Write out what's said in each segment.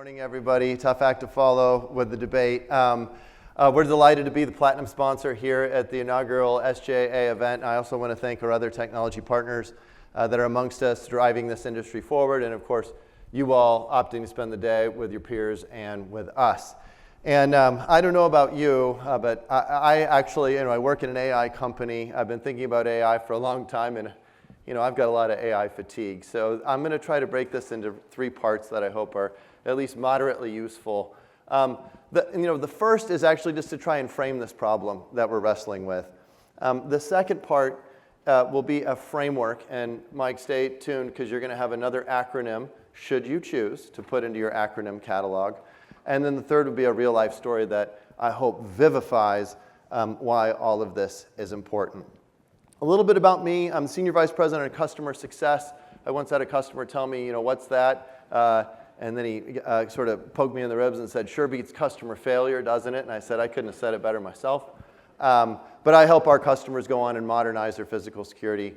Morning, everybody. Tough act to follow with the debate. We're delighted to be the platinum sponsor here at the inaugural SJA event. I also want to thank our other technology partners that are amongst us driving this industry forward, and of course, you all opting to spend the day with your peers and with us. And I don't know about you, but I actually, I work in an AI company. I've been thinking about AI for a long time, and I've got a lot of AI fatigue. So I'm going to try to break this into three parts that I hope are at least moderately useful. The first is actually just to try and frame this problem that we're wrestling with. The second part will be a framework, and Mike, stay tuned because you're going to have another acronym, should you choose, to put into your acronym catalog. And then the third will be a real-life story that I hope vivifies why all of this is important. A little bit about me. I'm Senior Vice President of Customer Success. I once had a customer tell me, what's that? And then he sort of poked me in the ribs and said, sure beats customer failure, doesn't it? And I said, I couldn't have said it better myself. But I help our customers go on and modernize their physical security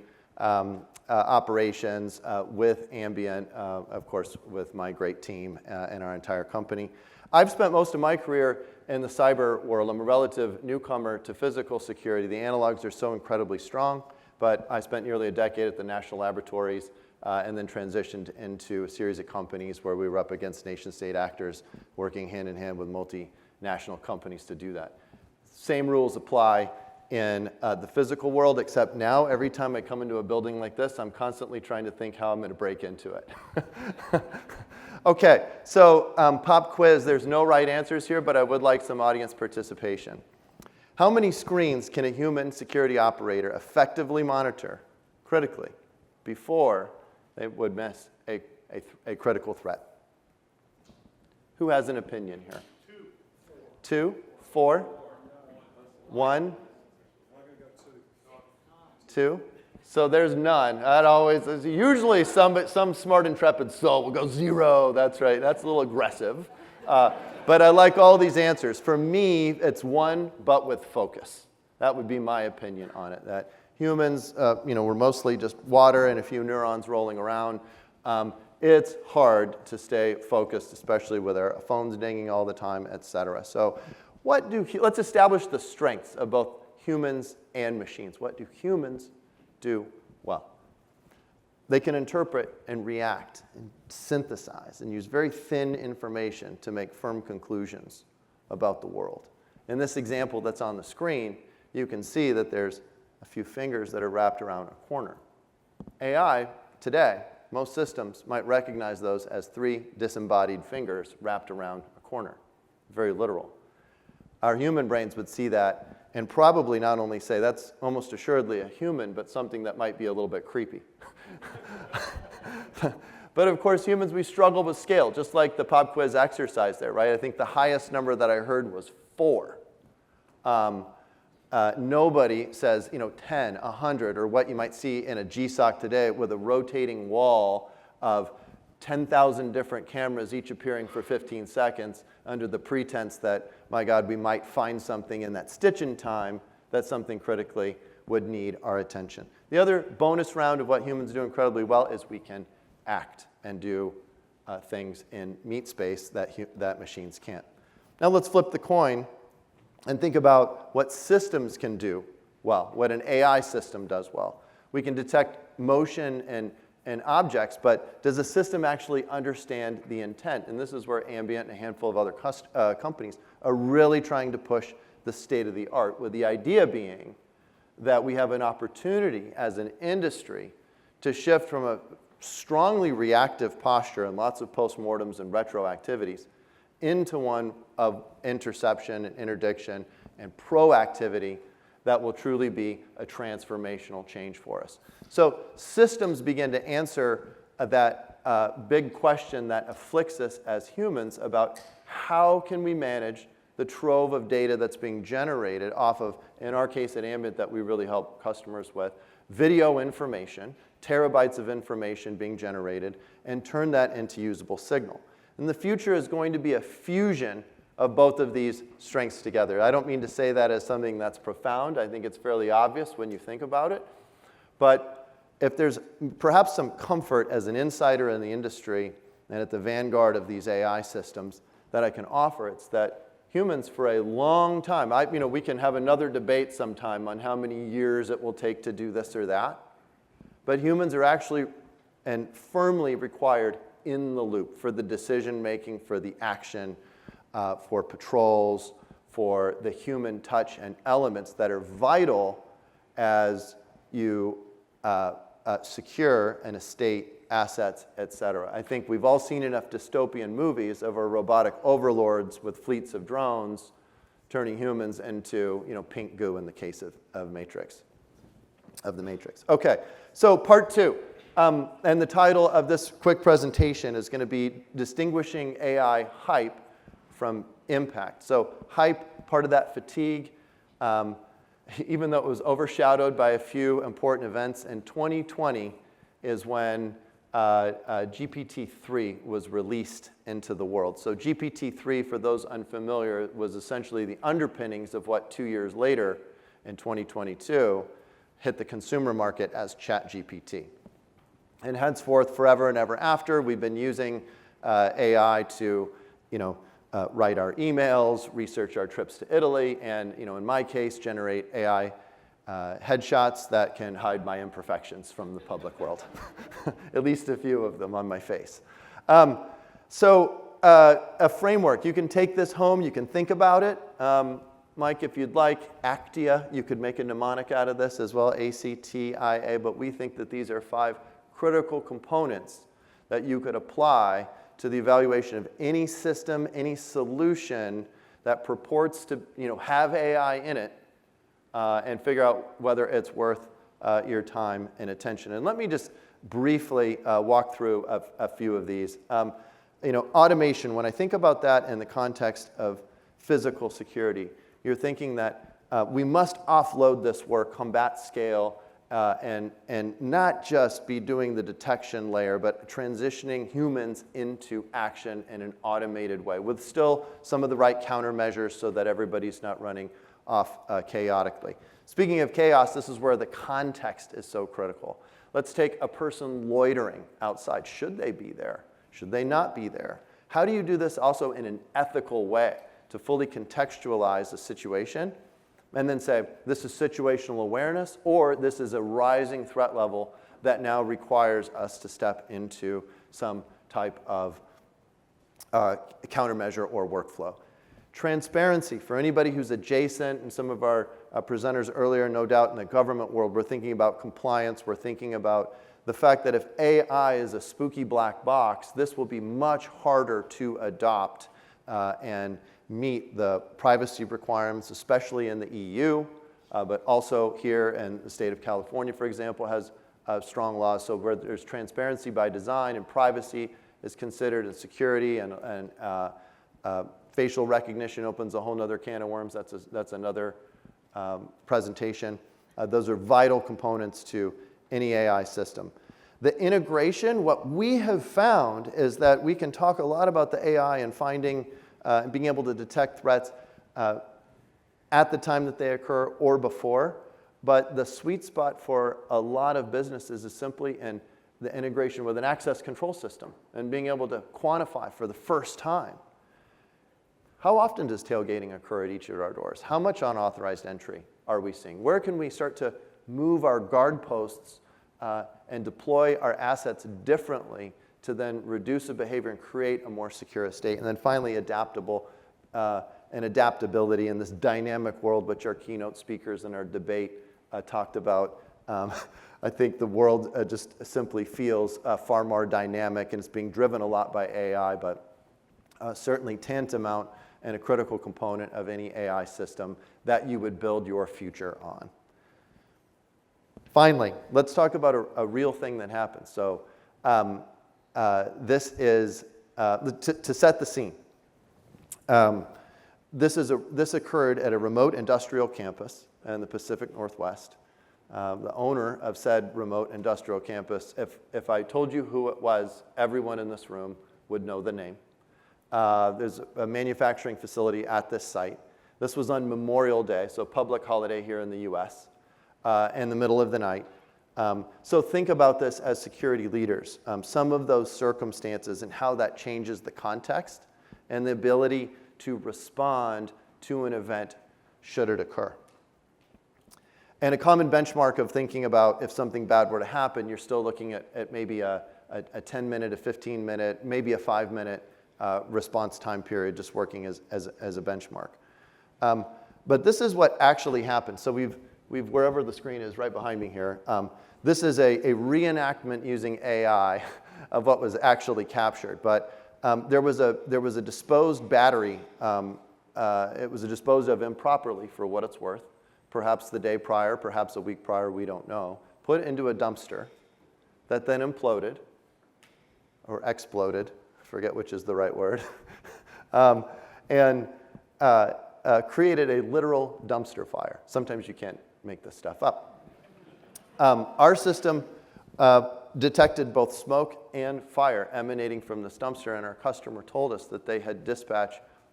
operations with Ambient, of course, with my great team and our entire company. I've spent most of my career in the cyber world. I'm a relative newcomer to physical security. The analogs are so incredibly strong, but I spent nearly a decade at the national laboratories and then transitioned into a series of companies where we were up against nation-state actors working hand-in-hand with multinational companies to do that. Same rules apply in the physical world, except now every time I come into a building like this, I'm constantly trying to think how I'm going to break into it. Okay, so pop quiz. There's no right answers here, but I would like some audience participation. How many screens can a human security operator effectively monitor critically before they would miss a critical threat? Who has an opinion here? Two? Four? One? Two? So there's none. That always is usually some smart, intrepid soul will go zero. That's right. That's a little aggressive. But I like all these answers. For me, it's one, but with focus. That would be my opinion on it. That humans, we're mostly just water and a few neurons rolling around. It's hard to stay focused, especially with our phones dinging all the time, et cetera. So let's establish the strengths of both humans and machines. What do humans do well? They can interpret and react and synthesize and use very thin information to make firm conclusions about the world. In this example that's on the screen, you can see that there's a few fingers that are wrapped around a corner. AI today, most systems might recognize those as three disembodied fingers wrapped around a corner. Very literal. Our human brains would see that and probably not only say that's almost assuredly a human, but something that might be a little bit creepy. But of course, humans, we struggle with scale, just like the pop quiz exercise there, right? I think the highest number that I heard was 4. Nobody says, 10, 100, or what you might see in a GSOC today with a rotating wall of 10,000 different cameras, each appearing for 15 seconds under the pretense that, my God, we might find something in that stitch in time that something critically would need our attention. The other bonus round of what humans do incredibly well is we can act and do things in meat space that machines can't. Now let's flip the coin and think about what systems can do well, what an AI system does well. We can detect motion and objects, but does a system actually understand the intent? And this is where Ambient and a handful of other companies are really trying to push the state of the art, with the idea being that we have an opportunity as an industry to shift from a strongly reactive posture and lots of postmortems and retro activities into one of interception and interdiction and proactivity that will truly be a transformational change for us. So systems begin to answer that big question that afflicts us as humans about how can we manage the trove of data that's being generated off of, in our case at Ambient that we really help customers with, video information, terabytes of information being generated, and turn that into usable signal. And the future is going to be a fusion of both of these strengths together. I don't mean to say that as something that's profound. I think it's fairly obvious when you think about it. But if there's perhaps some comfort as an insider in the industry and at the vanguard of these AI systems that I can offer. It's that humans for a long time, we can have another debate sometime on how many years it will take to do this or that, but humans are actually and firmly required in the loop for the decision making, for the action, for patrols, for the human touch and elements that are vital as you secure an estate, assets, et cetera. I think we've all seen enough dystopian movies of our robotic overlords with fleets of drones turning humans into pink goo in the case of the Matrix. Okay, so part 2. And the title of this quick presentation is going to be Distinguishing AI Hype from Impact. So hype, part of that fatigue, even though it was overshadowed by a few important events, in 2020 is when GPT-3 was released into the world. So GPT-3, for those unfamiliar, was essentially the underpinnings of what 2 years later, in 2022, hit the consumer market as ChatGPT. And henceforth, forever and ever after, we've been using AI to, write our emails, research our trips to Italy, and, in my case, generate AI headshots that can hide my imperfections from the public world, at least a few of them on my face. So a framework. You can take this home. You can think about it. Mike, if you'd like, Actia, you could make a mnemonic out of this as well, A-C-T-I-A, but we think that these are 5 critical components that you could apply to the evaluation of any system, any solution that purports to have AI in it, and figure out whether it's worth your time and attention. And let me just briefly walk through a few of these. Automation, when I think about that in the context of physical security, you're thinking that we must offload this work, combat scale, and not just be doing the detection layer, but transitioning humans into action in an automated way with still some of the right countermeasures so that everybody's not running off chaotically. Speaking of chaos, this is where the context is so critical. Let's take a person loitering outside. Should they be there? Should they not be there? How do you do this also in an ethical way to fully contextualize the situation and then say, this is situational awareness, or this is a rising threat level that now requires us to step into some type of countermeasure or workflow. Transparency, for anybody who's adjacent, and some of our presenters earlier, no doubt in the government world, we're thinking about compliance, we're thinking about the fact that if AI is a spooky black box, this will be much harder to adopt and meet the privacy requirements, especially in the EU, but also here in the state of California, for example, has strong laws. So where there's transparency by design and privacy is considered, and security and facial recognition opens a whole other can of worms. That's another presentation. Those are vital components to any AI system. The integration, what we have found is that we can talk a lot about the AI and finding and being able to detect threats at the time that they occur or before. But the sweet spot for a lot of businesses is simply in the integration with an access control system and being able to quantify for the first time. How often does tailgating occur at each of our doors? How much unauthorized entry are we seeing? Where can we start to move our guard posts and deploy our assets differently to then reduce the behavior and create a more secure estate? And then finally, adaptability in this dynamic world, which our keynote speakers in our debate talked about. I think the world just simply feels far more dynamic, and it's being driven a lot by AI, but certainly tantamount and a critical component of any AI system that you would build your future on. Finally, let's talk about a real thing that happens. So this is, to set the scene, this occurred at a remote industrial campus in the Pacific Northwest. The owner of said remote industrial campus, if I told you who it was, everyone in this room would know the name. There's a manufacturing facility at this site. This was on Memorial Day, so public holiday here in the US, in the middle of the night. So think about this as security leaders. Some of those circumstances and how that changes the context and the ability to respond to an event should it occur. And a common benchmark of thinking about if something bad were to happen, you're still looking at maybe a 10-minute, a 15-minute, maybe a 5-minute response time period, just working as a benchmark. But this is what actually happened. So we've wherever the screen is right behind me here, this is a reenactment using AI of what was actually captured. But there was a disposed battery. It was disposed of improperly, for what it's worth. Perhaps the day prior, perhaps a week prior, we don't know. Put into a dumpster that then imploded or exploded, forget which is the right word, and created a literal dumpster fire. Sometimes you can't make this stuff up. Our system detected both smoke and fire emanating from this dumpster, and our customer told us that they had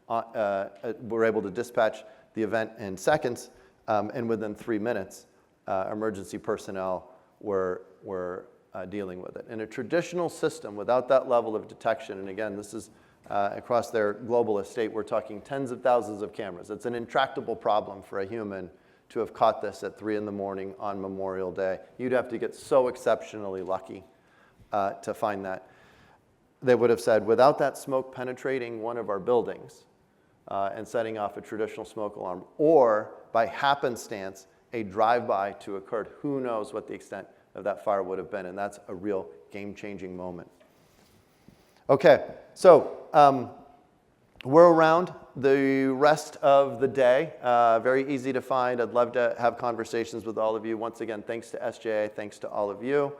were able to dispatch the event in seconds, and within 3 minutes, emergency personnel were dealing with it. In a traditional system, without that level of detection, and again, this is across their global estate, we're talking tens of thousands of cameras. It's an intractable problem for a human to have caught this at 3 in the morning on Memorial Day. You'd have to get so exceptionally lucky to find that. They would have said, without that smoke penetrating one of our buildings and setting off a traditional smoke alarm, or by happenstance, a drive-by to occurred, who knows what the extent of that fire would have been, and that's a real game-changing moment. Okay, so we're around the rest of the day. Very easy to find. I'd love to have conversations with all of you. Once again, thanks to SJA, thanks to all of you.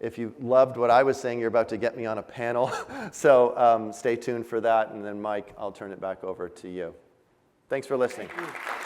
If you loved what I was saying, you're about to get me on a panel. So stay tuned for that. And then, Mike, I'll turn it back over to you. Thanks for listening. Thank you.